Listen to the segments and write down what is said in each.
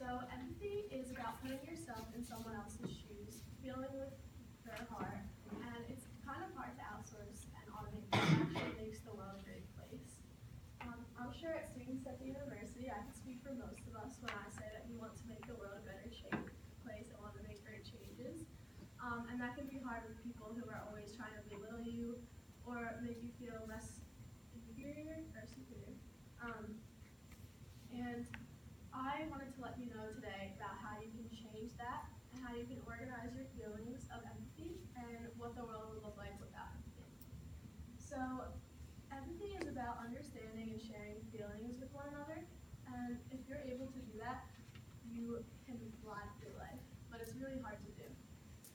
So empathy is about putting yourself in someone else's shoes, feeling with their heart, and it's kind of hard to outsource and automate, but it actually makes the world a great place. I'm sure as students at the university, I can speak for most of us when I say that we want to make the world a better place and want to make great changes. And that can be hard with people who are always trying to belittle you or make you feel less inferior or superior. And I wanted to let you know today about how you can change that and how you can organize your feelings of empathy and what the world would look like without empathy. So, empathy is about understanding and sharing feelings with one another, and if you're able to do that, you can fly through life, but it's really hard to do.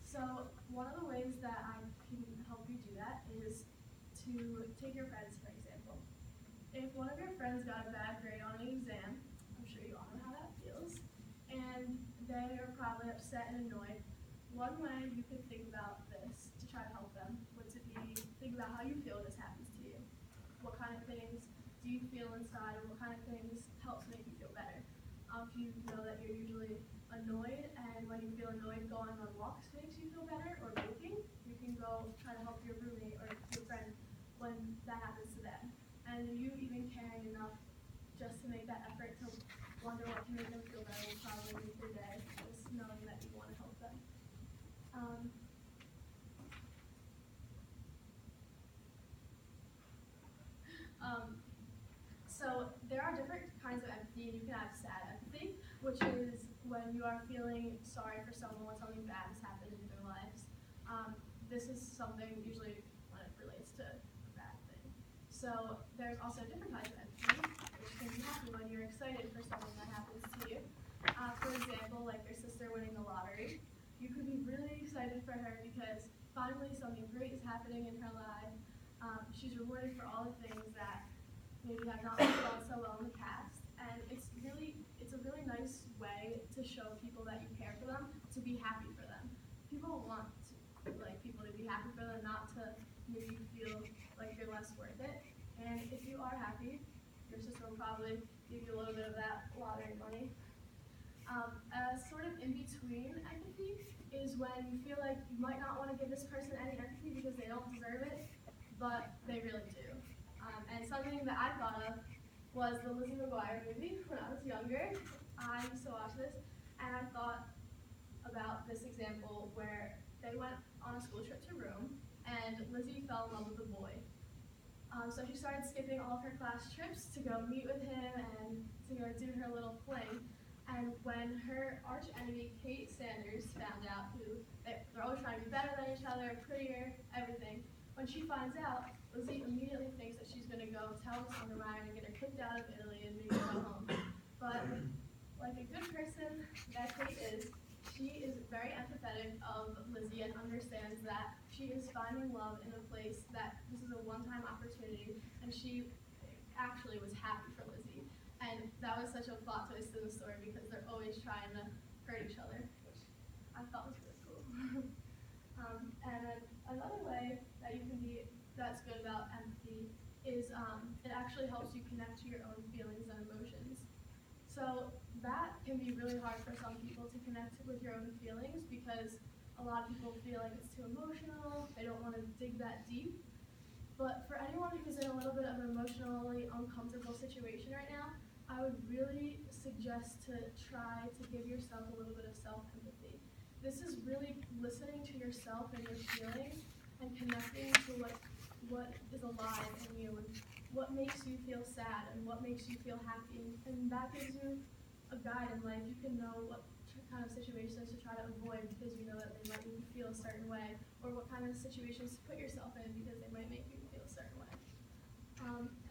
So, one of the ways that I can help you do that is to take your friends, for example. If one of your friends got a bad grade on an exam, I'm sure you all know how that feels, and they are probably upset and annoyed, one way you could think about this to try to help them would to be think about how you feel when this happens to you. What kind of things do you feel inside, and what kind of things helps make you feel better? If you know that you're usually annoyed, and when you feel annoyed, going on walks makes you feel better, or baking, you can go try to help your roommate or your friend when that happens to them. And you even caring enough just to make that effort to wonder what can make them feel better will probably make their day, just knowing that you want to help them. So there are different kinds of empathy, and you can have sad empathy, which is when you are feeling sorry for someone when something bad has happened in their lives. This is something usually when it relates to a bad thing. So there's also different kinds of empathy, which can be happy when you're excited for something that happens to you. For example, like your sister winning the lottery. You could be really excited for her because finally something great is happening in her life. She's rewarded for all the things that maybe have not gone so well in the past. And it's a really nice way to show people that you care for them, to be happy for them. People want people to be happy for them, not to make you feel like you're less worth it. And if you are happy, your sister will probably give you a little bit of that lottery money. Sort of in between empathy is when you feel like you might not want to give this person any empathy because they don't deserve it, but they really do. And something that I thought of was the Lizzie McGuire movie when I was younger. I used to watch this, and I thought about this example where they went on a school trip to Rome, and Lizzie fell in love with a boy. So she started skipping all of her class trips to go meet with him and to go do her little fling. And when her arch enemy, Kate Sanders, found out they're always trying to be better than each other, prettier, everything, when she finds out, Lizzie immediately thinks that she's going to go tell Miss Ryan and get her kicked out of Italy and maybe go home. But like a good person that Kate is, she is very empathetic of Lizzie and understands that she is finding love in a place that this is a one-time opportunity, and she actually was happy for Lizzie. And that was such a plot twist in the story because they're always trying to hurt each other, which I thought was really cool. And then another way that you can be that's good about empathy is it actually helps you connect to your own feelings and emotions. So that can be really hard for some people to connect with your own feelings because a lot of people feel like it's too emotional, they don't want to dig that deep. But for anyone who's in a little bit of an emotionally uncomfortable situation right now, I would really suggest to try to give yourself a little bit of self-empathy. This is really listening to yourself and your feelings and connecting to what is alive in you and what makes you feel sad and what makes you feel happy. And that gives you a guide in life. You can know what kind of situations to try to avoid because you know that they might make you feel a certain way, or what kind of situations to put yourself in because they might make you feel a certain way.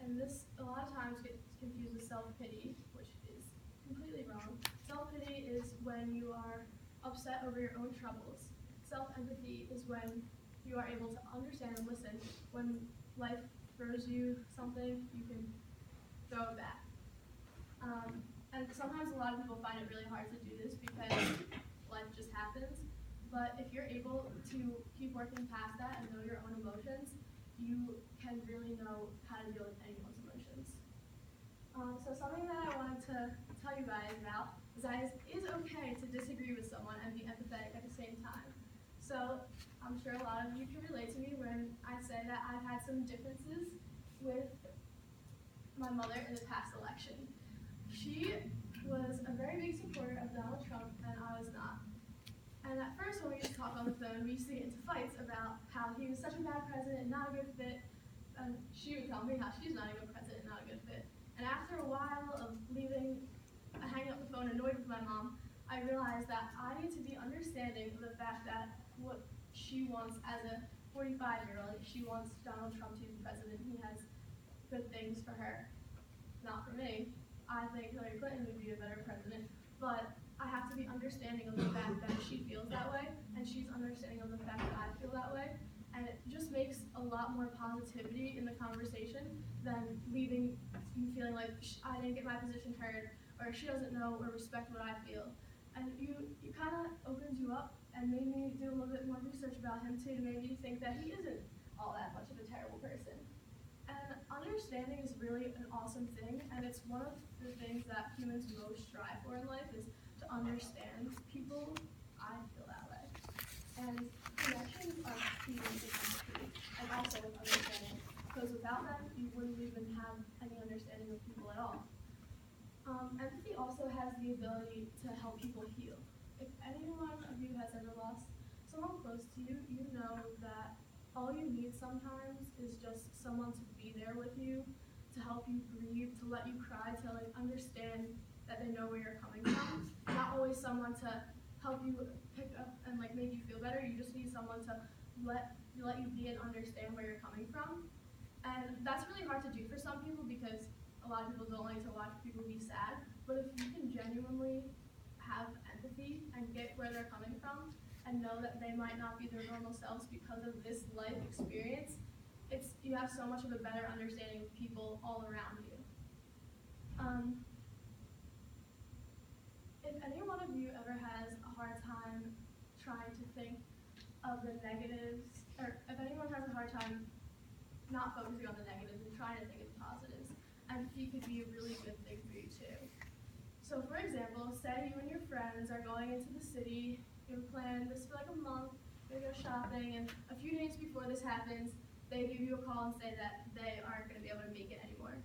And this a lot of times gets confused with self-pity, which is completely wrong. Self-pity is when you are upset over your own troubles. Self-empathy is when you are able to understand and listen. When life throws you something, you can throw it back. And sometimes a lot of people find it really hard to do this because life just happens. But if you're able to keep working past that and know your own emotions, you can really know how to deal with anyone's emotions. So something that I wanted to tell you guys about is that it is okay to disagree with someone and be empathetic at the same time. So I'm sure a lot of you can relate to me when I say that I've had some differences with my mother in the past election. She was a very big supporter of Donald Trump, and I was not. And at first, when we used to talk on the phone, we used to get into fights about how he was such a bad president, not a good fit. And she would tell me how she's not a good president, not a good fit. And after a while of hanging up the phone, annoyed with my mom, I realized that I need to be understanding of the fact that what she wants as a 45-year-old, she wants Donald Trump to be president. He has good things for her, not for me. I think Hillary Clinton would be a better president, but I have to be understanding of the fact that she feels that way, and she's understanding of the fact that I feel that way, and it just makes a lot more positivity in the conversation than leaving you feeling like I didn't get my position heard, or she doesn't know or respect what I feel. And you kind of opens you up and made me do a little bit more research about him too, to maybe think that he isn't all that much of a terrible person. And understanding is really an awesome thing, and it's one of the things that humans most strive for in life is to understand people. I feel that way. And connections are key to empathy, and also with understanding, because without them, you wouldn't even have any understanding of people at all. Empathy also has the ability to help people heal. If any one of you has ever lost someone close to you, you know that all you need sometimes is just someone to be there with you, to help you breathe, to let you cry, to understand that they know where you're coming from. Not always someone to help you pick up and make you feel better. You just need someone to let you be and understand where you're coming from. And that's really hard to do for some people because a lot of people don't like to watch people be sad. But if you can genuinely have empathy and get where they're coming from, and know that they might not be their normal selves because of this life experience, you have so much of a better understanding of people all around you. If any one of you ever has a hard time trying to think of the negatives, or if anyone has a hard time not focusing on the negatives and trying to think of the positives, empathy could be a really good thing for you too. So for example, say you and your friends are going into the city, you planned this for a month, you're gonna go shopping, and a few days before this happens, they give you a call and say that they aren't gonna be able to make it anymore.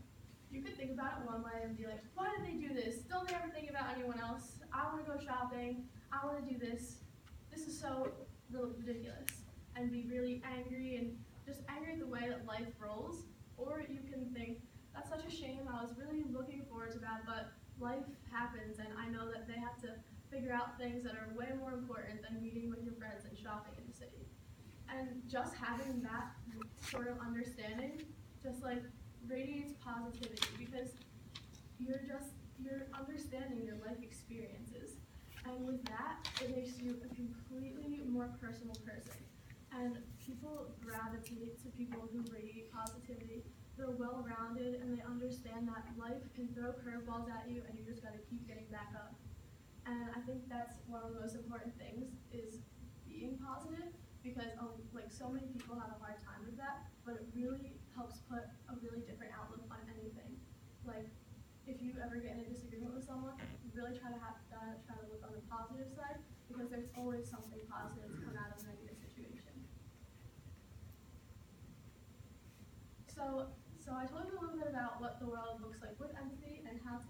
You could think about it one way and be like, why did they do this? Don't they ever think about anyone else? I wanna go shopping, I wanna do this. This is so ridiculous. And be really angry and just angry at the way that life rolls. Or you can think, that's such a shame, I was really looking forward to that, but life happens and I know that they have to figure out things that are way more important than meeting with your friends and shopping in the city. And just having that sort of understanding just radiates positivity because you're understanding your life experiences. And with that, it makes you a completely more personal person. And people gravitate to people who radiate positivity. They're well-rounded and they understand that life can throw curveballs at you and you just gotta keep getting back up. And I think that's one of the most important things is being positive because so many people have a hard time with that, but it really helps put a really different outlook on anything. If you ever get in a disagreement with someone, really try to look on the positive side because there's always something positive to come out of a negative situation. So I told you a little bit about what the world looks like with empathy and how to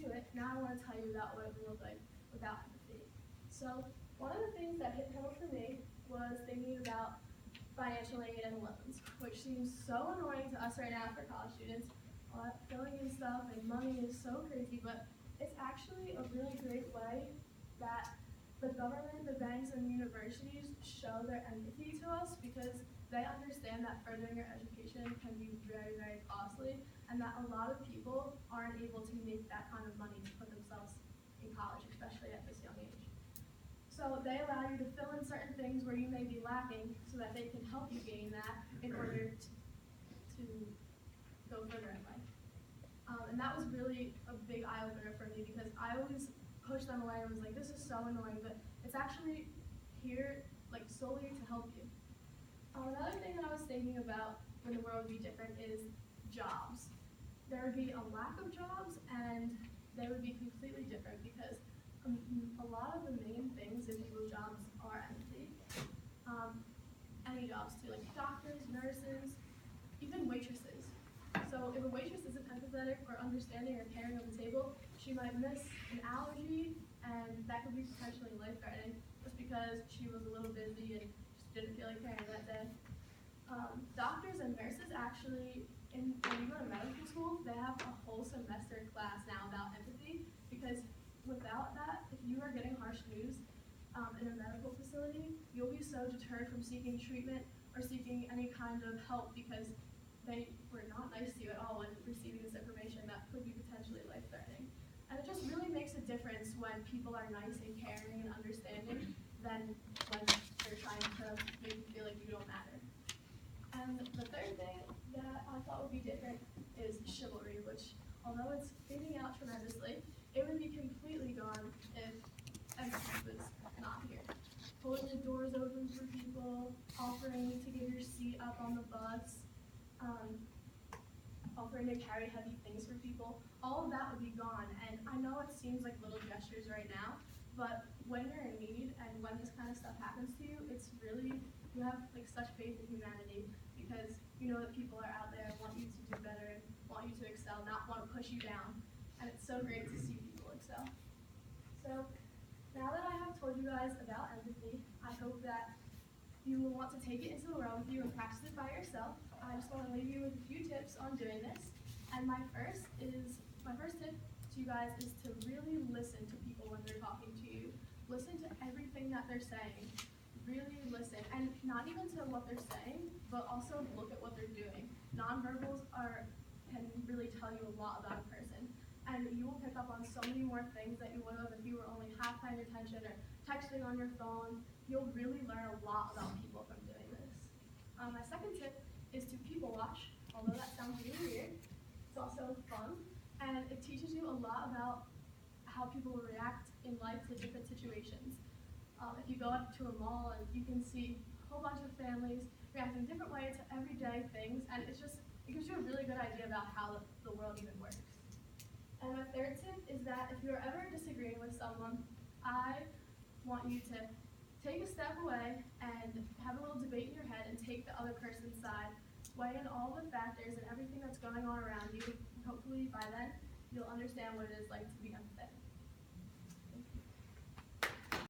do it. Now I want to tell you about what it would look like without empathy. So one of the things that hit home for me was thinking about financial aid and loans, which seems so annoying to us right now for college students. All that filling in stuff and money is so crazy, but it's actually a really great way that the government, the banks, and the universities show their empathy to us because they understand that furthering your education can be very, very costly and that a lot of people aren't able to make that kind of money to put themselves in college, especially at this young age. So they allow you to fill in certain things where you may be lacking so that they can help you gain that in order to go further in life. And that was really a big eye-opener for me because I always pushed them away and was like, this is so annoying, but it's actually here solely to help you. Another thing that I was thinking about when the world would be different is jobs. There would be a lack of jobs and they would be completely different because A lot of the main things in people's jobs are empathy. Any jobs too, like doctors, nurses, even waitresses. So if a waitress isn't empathetic or understanding or caring on the table, she might miss an allergy, and that could be potentially life-threatening just because she was a little busy and just didn't feel like caring that day. Doctors and nurses actually, when you go to medical school, they have a whole semester class now about empathy, because without that, if you are getting harsh news in a medical facility, you'll be so deterred from seeking treatment or seeking any kind of help because they were not nice to you at all when receiving this information that could be potentially life-threatening. And it just really makes a difference when people are nice and caring and understanding than when they're trying to make you feel like you don't matter. And the third thing that I thought would be different is chivalry, which, although it's fading out tremendously, it would be completely gone if empathy was not here. Holding the doors open for people, offering to give your seat up on the bus, offering to carry heavy things for people, all of that would be gone. And I know it seems like little gestures right now, but when you're in need and when this kind of stuff happens to you, it's really, you have like such faith in humanity because you know that people are out there and want you to do better and want you to excel, not want to push you down. And it's so great to see people excel. So now that I have told you guys about empathy, I hope that you will want to take it into the world with you and practice it by yourself. I just want to leave you with a few tips on doing this. And my first tip to you guys is to really listen to people when they're talking to you. Listen to everything that they're saying. Really listen, and not even to what they're saying, but also look at what they're doing. Nonverbals can really tell you a lot about a person, and you will pick up on so many more things that you would have if you were only half paying attention or texting on your phone. You'll really learn a lot about people from doing this. My second tip is to people watch. Although that sounds really weird, it's also fun, and it teaches you a lot about how people will react in life to different situations. If you go up to a mall and you can see a whole bunch of families reacting different ways to everyday things, and it gives you a really good idea about how the world even works. And my third tip is that if you're ever disagreeing with someone, I want you to take a step away and have a little debate in your head and take the other person's side, weigh in all the factors and everything that's going on around you. Hopefully by then, you'll understand what it is like to